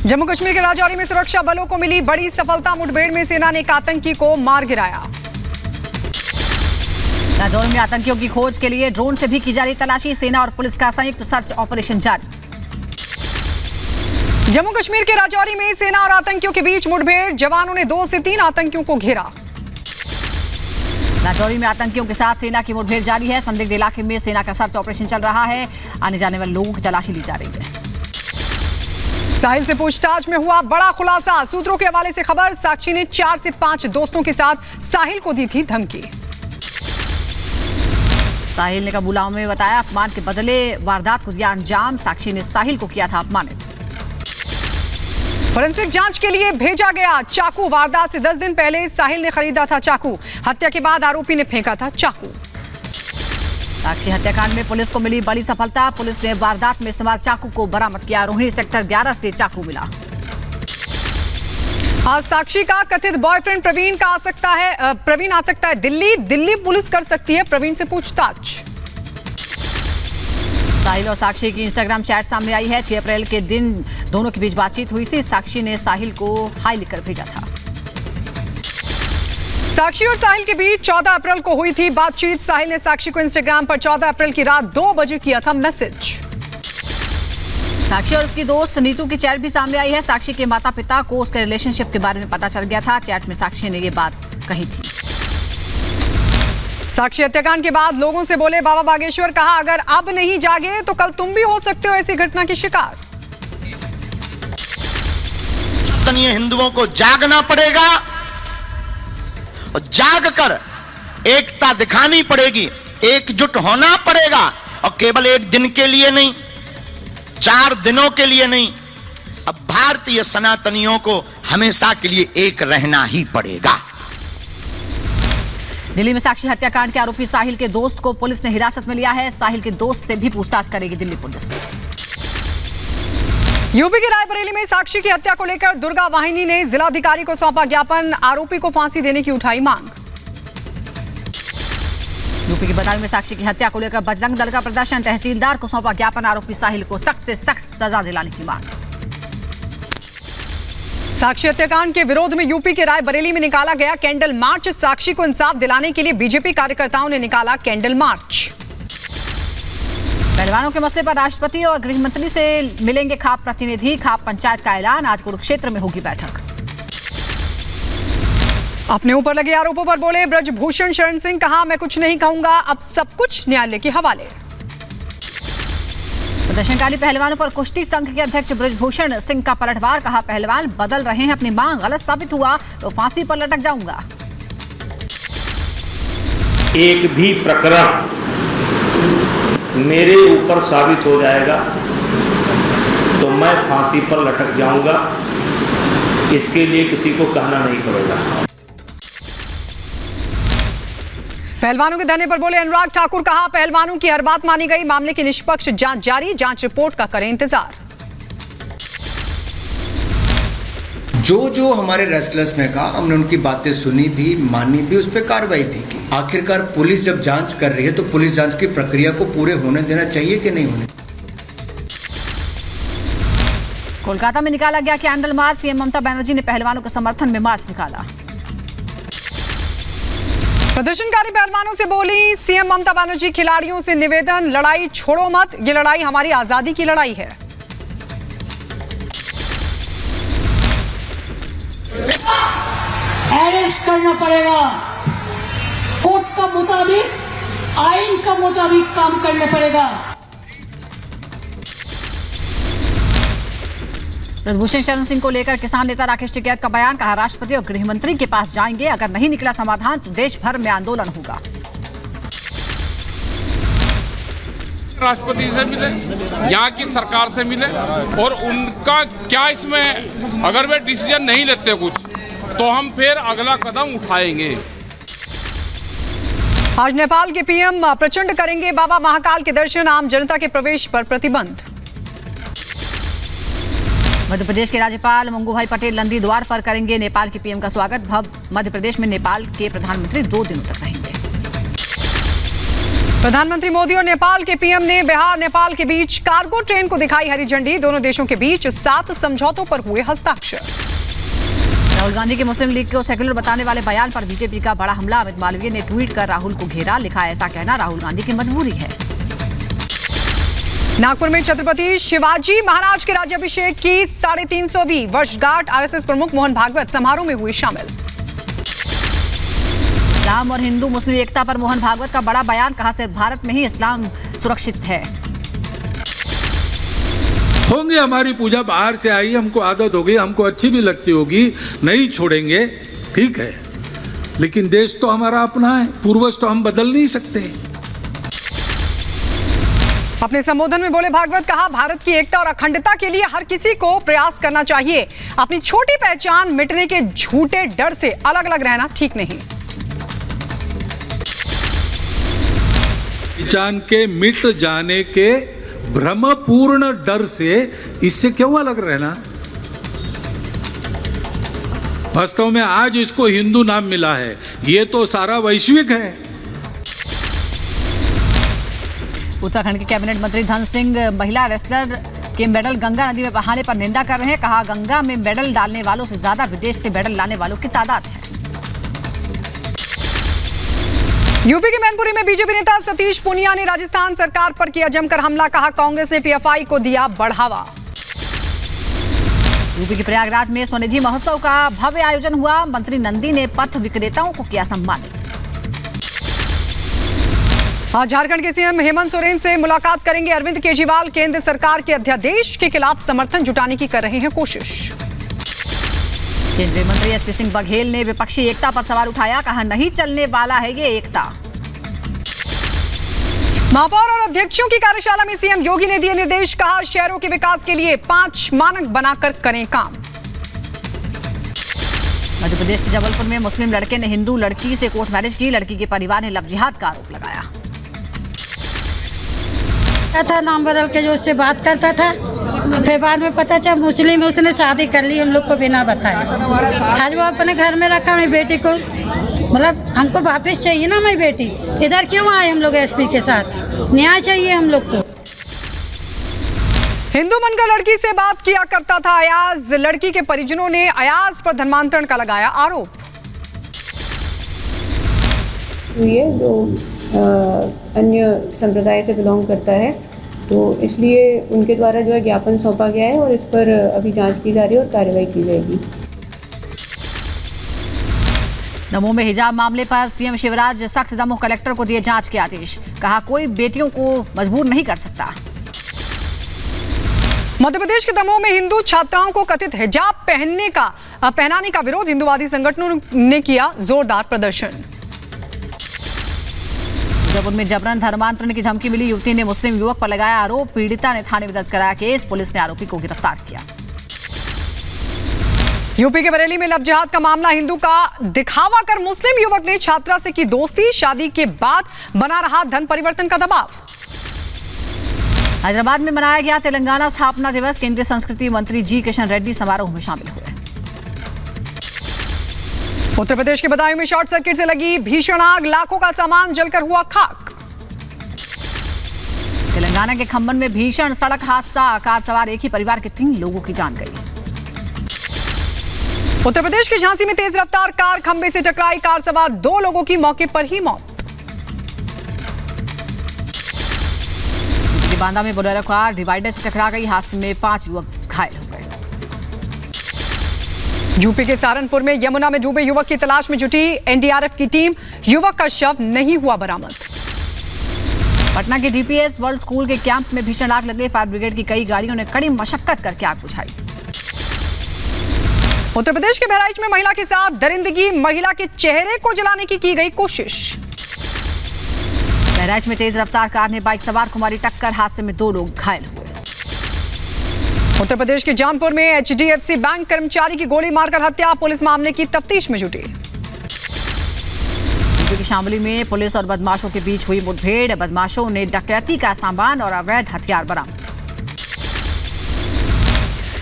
जम्मू कश्मीर के राजौरी में सुरक्षा बलों को मिली बड़ी सफलता। मुठभेड़ में सेना ने एक आतंकी को मार गिराया। राजौरी में आतंकियों की खोज के लिए ड्रोन से भी की जा रही तलाशी। सेना और पुलिस का संयुक्त सर्च ऑपरेशन जारी। जम्मू कश्मीर के राजौरी में सेना और आतंकियों के बीच मुठभेड़। जवानों ने 2 से 3 आतंकियों को घेरा। राजौरी में आतंकियों के साथ सेना की मुठभेड़ जारी है। संदिग्ध इलाके में सेना का सर्च ऑपरेशन चल रहा है। आने जाने वाले लोगों की तलाशी ली जा रही है। साहिल से पूछताछ में हुआ बड़ा खुलासा। सूत्रों के हवाले से खबर, साक्षी ने 4 से 5 दोस्तों के साथ साहिल को दी थी धमकी। साहिल ने कबूलाओं में बताया अपमान के बदले वारदात को दिया अंजाम। साक्षी ने साहिल को किया था अपमानित। फोरेंसिक जांच के लिए भेजा गया चाकू। वारदात से 10 दिन पहले साहिल ने खरीदा था चाकू। हत्या के बाद आरोपी ने फेंका था चाकू। साक्षी हत्याकांड में पुलिस को मिली बड़ी सफलता। पुलिस ने वारदात में इस्तेमाल चाकू को बरामद किया। रोहिणी सेक्टर 11 से चाकू मिला। आज साक्षी का कथित बॉयफ्रेंड प्रवीण आ सकता है दिल्ली पुलिस कर सकती है प्रवीण से पूछताछ। साहिल और साक्षी की इंस्टाग्राम चैट सामने आई है। 6 अप्रैल के दिन दोनों के बीच बातचीत हुई थी। साक्षी ने साहिल को हाई लिखकर भेजा था। साक्षी और साहिल के बीच 14 अप्रैल को हुई थी बातचीत। साहिल ने साक्षी को इंस्टाग्राम पर 14 अप्रैल की रात 2 बजे किया था मैसेज। साक्षी और उसकी दोस्त नीतू की चैट भी सामने आई है। साक्षी के माता पिता को उसके रिलेशनशिप के बारे में पता चल गया था। चैट में साक्षी ने ये बात कही थी। साक्षी हत्याकांड के बाद लोगों से बोले बाबा बागेश्वर, कहा अगर अब नहीं जागे तो कल तुम भी हो सकते हो ऐसी घटना की शिकार। हिंदुओं को जागना पड़ेगा और जाग कर एकता दिखानी पड़ेगी, एकजुट होना पड़ेगा। और केवल एक दिन के लिए नहीं, 4 दिनों के लिए नहीं, अब भारतीय सनातनियों को हमेशा के लिए एक रहना ही पड़ेगा। दिल्ली में साक्षी हत्याकांड के आरोपी साहिल के दोस्त को पुलिस ने हिरासत में लिया है। साहिल के दोस्त से भी पूछताछ करेगी दिल्ली पुलिस। यूपी के रायबरेली में साक्षी की हत्या को लेकर दुर्गा वाहिनी ने जिलाधिकारी को सौंपा ज्ञापन। आरोपी को फांसी देने की उठाई मांग। यूपी के बदायूं में साक्षी की हत्या को लेकर बजरंग दल का प्रदर्शन। तहसीलदार को सौंपा ज्ञापन। आरोपी साहिल को सख्त से सख्त सजा दिलाने की मांग। साक्षी हत्याकांड के विरोध में यूपी के रायबरेली में निकाला गया कैंडल मार्च। साक्षी को इंसाफ दिलाने के लिए बीजेपी कार्यकर्ताओं ने निकाला कैंडल मार्च। पहलवानों के मसले पर राष्ट्रपति और गृह मंत्री से मिलेंगे खाप प्रतिनिधि। खाप पंचायत का ऐलान। आज कुरुक्षेत्र में होगी बैठक। अपने ऊपर लगे आरोपों पर बोले ब्रजभूषण शरण सिंह, कहा मैं कुछ नहीं कहूंगा, अब सब कुछ न्यायालय के हवाले। प्रदर्शनकारी पहलवानों पर कुश्ती संघ के अध्यक्ष ब्रजभूषण सिंह का पलटवार। कहा पहलवान बदल रहे हैं अपनी मांग, गलत साबित हुआ तो फांसी पर लटक जाऊंगा। एक भी प्रकरण मेरे ऊपर साबित हो जाएगा तो मैं फांसी पर लटक जाऊंगा। इसके लिए किसी को कहना नहीं पड़ेगा। पहलवानों के धरने पर बोले अनुराग ठाकुर, कहा पहलवानों की हर बात मानी गई, मामले की निष्पक्ष जांच जारी, जांच रिपोर्ट का करें इंतजार। जो हमारे रेसलर्स ने कहा, हमने उनकी बातें सुनी भी, मानी भी, उस पर कार्रवाई भी की। आखिरकार पुलिस जब जांच कर रही है तो पुलिस जांच की प्रक्रिया को पूरे होने देना चाहिए कि नहीं होने। कोलकाता में निकाला गया candle march. CM Mamata Banerjee ने पहलवानों के समर्थन में मार्च निकाला। प्रदर्शनकारी पहलवानों से बोली सीएम ममता बनर्जी, खिलाड़ियों से निवेदन, लड़ाई छोड़ो मत, ये लड़ाई हमारी आजादी की लड़ाई है। अरेस्ट करना पड़ेगा, कोर्ट का मुताबिक, आइन का मुताबिक काम करना पड़ेगा। ब्रजभूषण शरण सिंह को लेकर किसान नेता राकेश टिकैत का बयान। कहा राष्ट्रपति और गृह मंत्री के पास जाएंगे, अगर नहीं निकला समाधान तो देश भर में आंदोलन होगा। राष्ट्रपति से मिले, यहाँ की सरकार से मिले और उनका क्या इसमें अगर वे डिसीजन नहीं लेते कुछ तो हम फिर अगला कदम उठाएंगे। आज नेपाल के पीएम प्रचंड करेंगे बाबा महाकाल के दर्शन। आम जनता के प्रवेश पर प्रतिबंध। मध्य प्रदेश के राज्यपाल मंगूभाई पटेल नंदी द्वार पर करेंगे नेपाल के पीएम का स्वागत। मध्य प्रदेश में नेपाल के प्रधानमंत्री 2 दिनों तक रहेंगे। प्रधानमंत्री मोदी और नेपाल के पीएम ने बिहार नेपाल के बीच कार्गो ट्रेन को दिखाई हरी झंडी। दोनों देशों के बीच 7 समझौतों पर हुए हस्ताक्षर। राहुल गांधी के मुस्लिम लीग को सेक्युलर बताने वाले बयान पर बीजेपी का बड़ा हमला। अमित मालवीय ने ट्वीट कर राहुल को घेरा, लिखा ऐसा कहना राहुल गांधी की मजबूरी है। नागपुर में छत्रपति शिवाजी महाराज के राज्याभिषेक की 350वीं वर्षगांठ। आरएसएस प्रमुख मोहन भागवत समारोह में हुए शामिल। इस्लाम और हिंदू मुस्लिम एकता पर मोहन भागवत का बड़ा बयान, कहा सिर्फ भारत में ही इस्लाम सुरक्षित है। होंगे हमारी पूजा बाहर से आई, हमको आदत हो गई, हमको अच्छी भी लगती होगी, नहीं छोड़ेंगे, ठीक है, लेकिन देश तो हमारा अपना है, पूर्वज तो हम बदल नहीं सकते। अपने संबोधन में बोले भागवत, कहा भारत की एकता और अखंडता के लिए हर किसी को प्रयास करना चाहिए। अपनी छोटी पहचान मिटने के झूठे डर से अलग अलग रहना ठीक नहीं। पहचान के मिट जाने के भ्रमपूर्ण डर से, इससे क्यों अलग रहना। वास्तव में आज इसको हिंदू नाम मिला है, ये तो सारा वैश्विक है। उत्तराखंड के कैबिनेट मंत्री धन सिंह महिला रेसलर के मेडल गंगा नदी में बहाने पर निंदा कर रहे हैं। कहा गंगा में मेडल डालने वालों से ज्यादा विदेश से मेडल लाने वालों की तादाद है। यूपी के मैनपुरी में बीजेपी नेता सतीश पूनिया ने राजस्थान सरकार पर किया जमकर हमला। कहा कांग्रेस ने पीएफआई को दिया बढ़ावा। यूपी के प्रयागराज में स्वनिधि महोत्सव का भव्य आयोजन हुआ। मंत्री नंदी ने पथ विक्रेताओं को किया सम्मानित। आज झारखंड के सीएम हेमंत सोरेन से मुलाकात करेंगे अरविंद केजरीवाल। केंद्र सरकार के अध्यादेश के खिलाफ समर्थन जुटाने की कर रहे हैं कोशिश। केंद्रीय मंत्री एसपी सिंह बघेल ने विपक्षी एकता पर सवाल उठाया। कहा नहीं चलने वाला है ये एकता। महापौर और अध्यक्षों की कार्यशाला में सीएम योगी ने दिए निर्देश। कहा शहरों के विकास के लिए 5 मानक बनाकर करें काम। मध्य प्रदेश के जबलपुर में मुस्लिम लड़के ने हिंदू लड़की से कोर्ट मैरिज की। लड़की के परिवार ने लव जिहाद का आरोप लगाया। था नाम बदल के जो उससे बात करता था, फिर बाद में पता चला मुस्लिम है, उसने शादी कर ली हम लोग को बिना बताए। आज वो अपने घर में रखा मेरी बेटी को, मतलब हमको वापस चाहिए ना मेरी बेटी। इधर क्यों आए हम लोग एसपी के साथ, न्याय चाहिए हम लोग को। हिंदू बनकर लड़की से बात किया करता था अयाज। लड़की के परिजनों ने अयाज पर धर्मांतरण का लगाया आरोप। ये जो अन्य संप्रदाय से बिलोंग करता है, तो इसलिए उनके द्वारा जो है ज्ञापन सौंपा गया है और इस पर अभी जांच की जा रही है और कार्रवाई की जाएगी। दमोह में हिजाब मामले पर सीएम शिवराज सख्त दमोह कलेक्टर को दिए जांच के आदेश। कहा कोई बेटियों को मजबूर नहीं कर सकता। मध्य प्रदेश के दमोह में हिंदू छात्राओं को कथित हिजाब पहनाने का विरोध। हिंदुवादी संगठनों ने किया जोरदार प्रदर्शन। जबलपुर में जबरन धर्मांतरण की धमकी मिली। युवती ने मुस्लिम युवक पर लगाया आरोप। पीड़िता ने थाने में दर्ज कराया केस। पुलिस ने आरोपी को गिरफ्तार किया। यूपी के बरेली में लव जिहाद का मामला। हिंदू का दिखावा कर मुस्लिम युवक ने छात्रा से की दोस्ती। शादी के बाद बना रहा धन परिवर्तन का दबाव। हैदराबाद में मनाया गया तेलंगाना स्थापना दिवस। केंद्रीय संस्कृति मंत्री जी किशन रेड्डी समारोह में शामिल हुए। उत्तर प्रदेश के बदायूं में शॉर्ट सर्किट से लगी भीषण आग। लाखों का सामान जलकर हुआ खाक। तेलंगाना के खम्मन में भीषण सड़क हादसा। कार सवार एक ही परिवार के 3 लोगों की जान गई। उत्तर प्रदेश के झांसी में तेज रफ्तार कार खंबे से टकराई। कार सवार 2 लोगों की मौके पर ही मौत। बांदा में बोलेरो कार डिवाइडर से टकरा गई। हादसे में 5 युवक घायल हो गए। यूपी के सहारनपुर में यमुना में डूबे युवक की तलाश में जुटी एनडीआरएफ की टीम। युवक का शव नहीं हुआ बरामद। पटना के डीपीएस वर्ल्ड स्कूल के कैंप में भीषण आग लग गई। फायर ब्रिगेड की कई गाड़ियों ने कड़ी मशक्कत करके आग बुझाई। उत्तर प्रदेश के बहराइच में महिला के साथ दरिंदगी। महिला के चेहरे को जलाने की गई कोशिश। बहराइच में तेज रफ्तार कार ने बाइक सवार को मारी टक्कर। हादसे में 2 लोग घायल हुए। उत्तर प्रदेश के जौनपुर में एचडीएफसी बैंक कर्मचारी की गोली मारकर हत्या। पुलिस मामले की तफ्तीश में जुटी। यूपी के शामली में पुलिस और बदमाशों के बीच हुई मुठभेड़। बदमाशों ने डकैती का सामान और अवैध हथियार बरामद।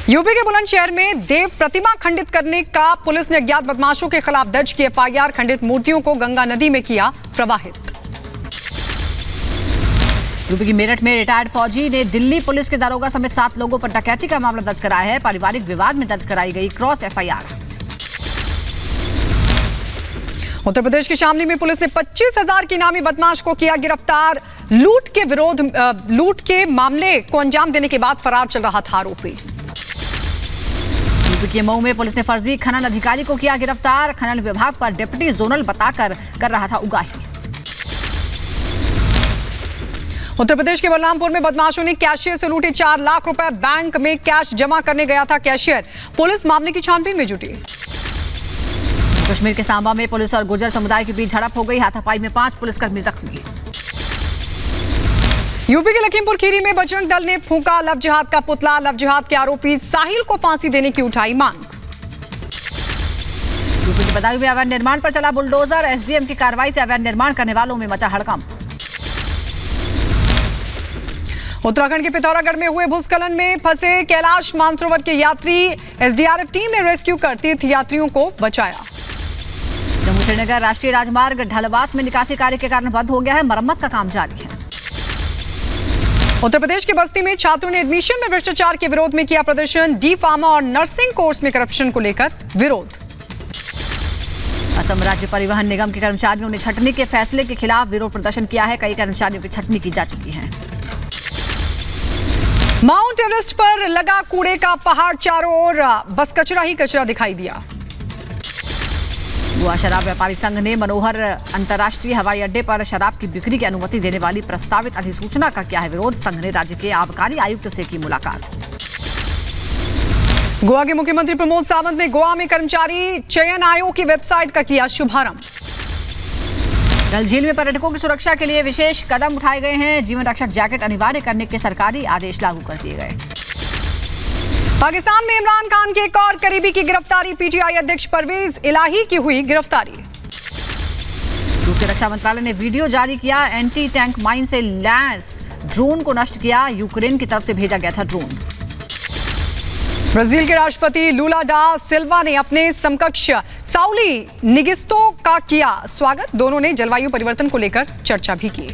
यूपी के बुलंदशहर में देव प्रतिमा खंडित करने का पुलिस ने अज्ञात बदमाशों के खिलाफ दर्ज की एफआईआर। खंडित मूर्तियों को गंगा नदी में किया प्रवाहित। यूपी की मेरठ में रिटायर्ड फौजी ने दिल्ली पुलिस के दारोगा समेत 7 लोगों पर डकैती का मामला दर्ज कराया है। पारिवारिक विवाद में दर्ज कराई गई क्रॉस एफआईआर। उत्तर प्रदेश के शामली में पुलिस ने 25,000 के इनामी बदमाश को किया गिरफ्तार। लूट के मामले को अंजाम देने के बाद फरार चल रहा था आरोपी। यूपी के मऊ में पुलिस ने फर्जी खनन अधिकारी को किया गिरफ्तार। खनन विभाग पर डिप्टी जोनल बताकर कर रहा था उगाही। उत्तर प्रदेश के बलरामपुर में बदमाशों ने कैशियर से लूटे 4 लाख रुपए। बैंक में कैश जमा करने गया था कैशियर। पुलिस मामले की छानबीन में जुटी। कश्मीर के सांबा में पुलिस और गुर्जर समुदाय के बीच झड़प हो गई। हाथापाई में 5 पुलिसकर्मी जख्मी। यूपी के लखीमपुर खीरी में बजरंग दल ने फूंका लव जिहाद का पुतला। लव जिहाद के आरोपी साहिल को फांसी देने की उठाई मांग। यूपी के बदायूं में अवैध निर्माण पर चला बुलडोजर। एसडीएम की कार्रवाई से अवैध निर्माण करने वालों में मचा हड़कंप। उत्तराखंड के पिथौरागढ़ में हुए भूस्खलन में फंसे कैलाश मानसरोवर के यात्री। एसडीआरएफ टीम ने रेस्क्यू कर तीर्थ यात्रियों को बचाया। जम्मू श्रीनगर राष्ट्रीय राजमार्ग ढलवास में निकासी कार्य के कारण बंद हो गया है। मरम्मत का काम जारी है। उत्तर प्रदेश के बस्ती में छात्रों ने एडमिशन में भ्रष्टाचार के विरोध में किया प्रदर्शन। डी फार्मा और नर्सिंग कोर्स में करप्शन को लेकर विरोध। असम राज्य परिवहन निगम के कर्मचारियों ने छटनी के फैसले के खिलाफ विरोध प्रदर्शन किया है। कई कर्मचारियों की छटनी की जा चुकी है। माउंट एवरेस्ट पर लगा कूड़े का पहाड़। चारों ओर बस कचरा ही कचरा दिखाई दिया। गोवा शराब व्यापारी संघ ने मनोहर अंतर्राष्ट्रीय हवाई अड्डे पर शराब की बिक्री की अनुमति देने वाली प्रस्तावित अधिसूचना का किया है विरोध। संघ ने राज्य के आबकारी आयुक्त से की मुलाकात। गोवा के मुख्यमंत्री प्रमोद सावंत ने गोवा में कर्मचारी चयन आयोग की वेबसाइट का किया शुभारंभ। डल झील में पर्यटकों की सुरक्षा के लिए विशेष कदम उठाए गए हैं। जीवन रक्षक जैकेट अनिवार्य करने के सरकारी आदेश लागू कर दिए गए। पाकिस्तान में इमरान खान के एक और करीबी की गिरफ्तारी। पीटीआई अध्यक्ष परवेज इलाही की हुई गिरफ्तारी। दूसरे रक्षा मंत्रालय ने वीडियो जारी किया। एंटी टैंक माइन से लैंस ड्रोन को नष्ट किया। यूक्रेन की तरफ से भेजा गया था ड्रोन। ब्राजील के राष्ट्रपति लूला डा सिल्वा ने अपने समकक्ष साउली निगिस्तो का किया स्वागत। दोनों ने जलवायु परिवर्तन को लेकर चर्चा भी की।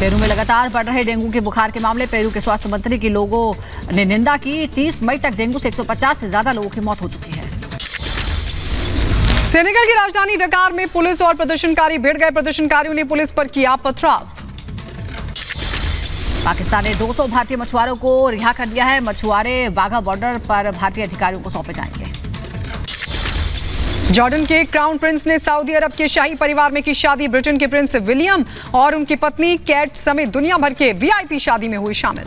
पेरू में लगातार बढ़ रहे डेंगू के बुखार के मामले। पेरू के स्वास्थ्य मंत्री की लोगों ने निंदा की। 30 मई तक डेंगू से 150 से ज्यादा लोगों की मौत हो चुकी है। सेनेगल की राजधानी डकार में पुलिस और प्रदर्शनकारी भिड़ गए। प्रदर्शनकारियों ने पुलिस पर किया पथराव। पाकिस्तान ने 200 भारतीय मछुआरों को रिहा कर दिया है। मछुआरे वाघा बॉर्डर पर भारतीय अधिकारियों को सौंपे जाएंगे। जॉर्डन के क्राउन प्रिंस ने सऊदी अरब के शाही परिवार में की शादी। ब्रिटेन के प्रिंस विलियम और उनकी पत्नी कैट समेत दुनिया भर के वीआईपी शादी में हुए शामिल।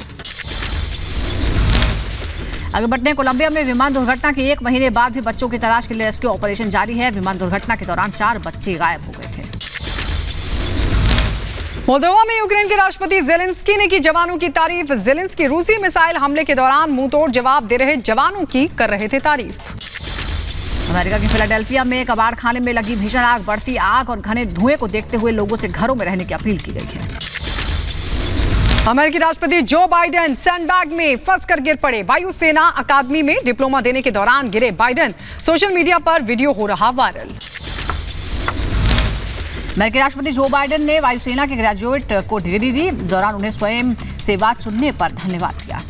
आगे बढ़ते कोलंबिया में विमान दुर्घटना के 1 महीने बाद भी बच्चों की तलाश के लिए रेस्क्यू ऑपरेशन जारी है। विमान दुर्घटना के दौरान 4 बच्चे गायब हो गए थे। मोल्दोवा में यूक्रेन के राष्ट्रपति जेलेंस्की ने की जवानों की तारीफ। जेलेंस्की रूसी मिसाइल हमले के दौरान मुंहतोड़ जवाब दे रहे जवानों की कर रहे थे तारीफ। अमेरिका के फिलाडेल्फिया में कबाड़ खाने में लगी भीषण आग। बढ़ती आग और घने धुएं को देखते हुए लोगों से घरों में रहने की अपील की गई है। अमेरिकी राष्ट्रपति जो बाइडेन सैंडबैग में फंसकर गिर पड़े। वायुसेना अकादमी में डिप्लोमा देने के दौरान गिरे बाइडेन। सोशल मीडिया पर वीडियो हो रहा वायरल। अमेरिकी राष्ट्रपति जो बाइडेन ने वायुसेना के ग्रेजुएट को डिग्री दी। इस दौरान उन्हें स्वयं सेवा चुनने पर धन्यवाद दिया।